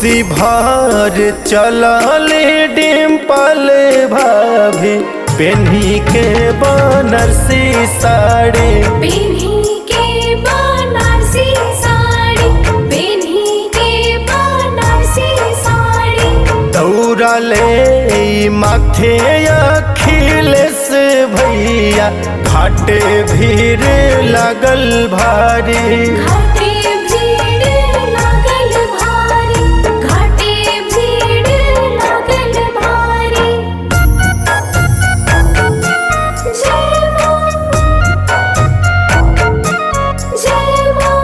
कोसी भार चलल डिम्पल भाभी पेन्ही के बनारसी साड़ी, पेन्ही के बनारसी साड़ी, पेन्ही के बनारसी साड़ी। दौड़ा ले माथे अखिलेश भैया घाटे भीड़ लागल भारी, घाटे भीड़ लागल भारी, घाटे भीड़ लागल भारी। जय मां, जय मां।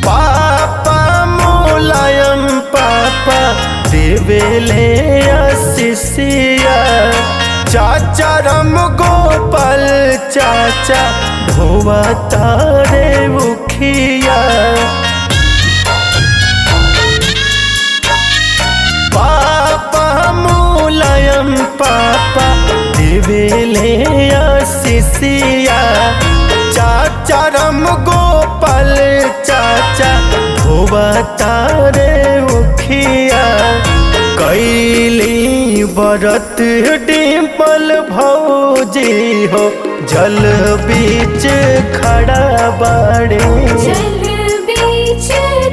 पापा मुलायम पापा देवेले आशीषिया, चाचा राम गोपाल चाचा धोवा तारे उखिया। पापा मुलायम पापा देवेले आशीषिया, चाचा राम गोपाल चाचा धोबा तारे उखिया। कैली बरत डिम्पल भौजी हो जल बीच खड़ा बाड़े, जल बीच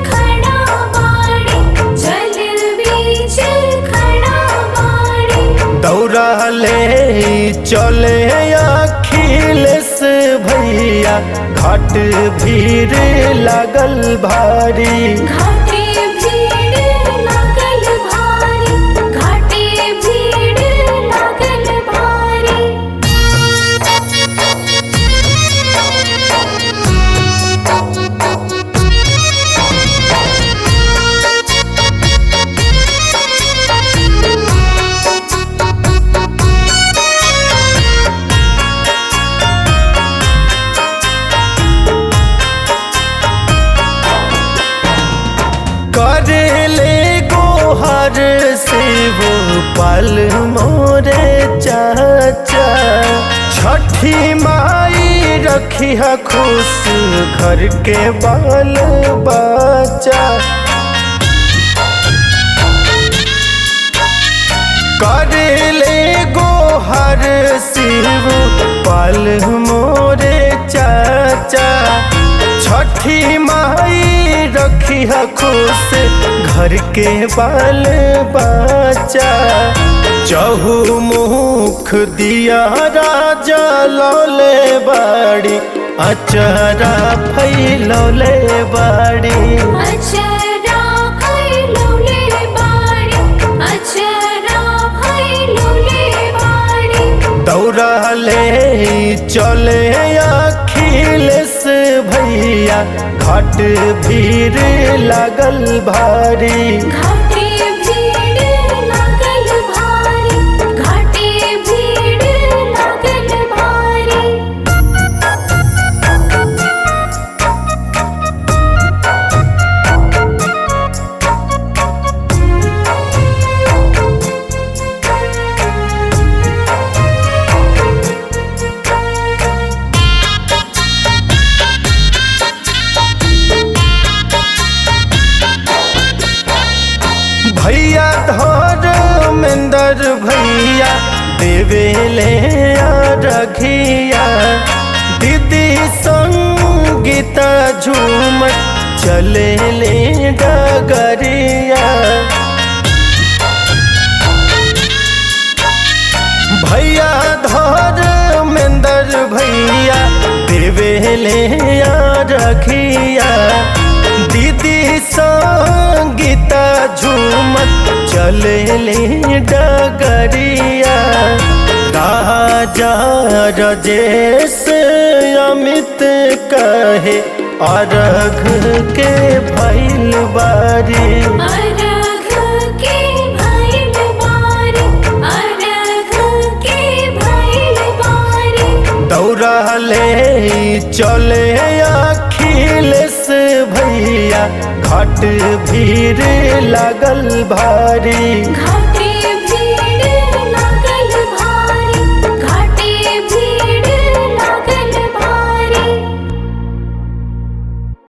खड़ा बाड़ी, जल बीच खड़ा बाड़ी। दौड़ा ले चले अखिलेश भैया घाट भीड़ लागल भारी, घाटे भीड़ लागल भारी, घाटे भीड़ लागल भारी। करेले गोहर से वो पल मोरे चाचा, छठी माई रखिया खुश घर के बाल बच्चा। करेले गोहर शिव पल मोरे चाचा, छठी माई रखिया खुश घर के बाल बच्चा। चहुमुख दिया राजा लौले बाड़ी, अचरा फैलौले बाड़ी, अचरा फैलौले बाड़ी, अचरा फैलौले बाड़ी। दौड़ा ले चले अखिलेश भैया घाट भीड़ लागल भारी, घाटे भीड़ लागल भारी, घाटे भीड़ लागल भारी। भैया धर्मेंद्र भैया देवेले रघिया, दीदी संगीता झूमत चले ले डगरिया। भैया धर्मेंद्र भैया देवेले रघिया, दीदी संगीता झूमत चले ले डगरिया। राजा राजेश अमित कहे अर्घ के भइल बारी, अर्घ के भइल बारी, अर्घ के भइल बारी। दौड़ा ले चले अखिलेश भैया घाट भीड़ लागल भारी। घाट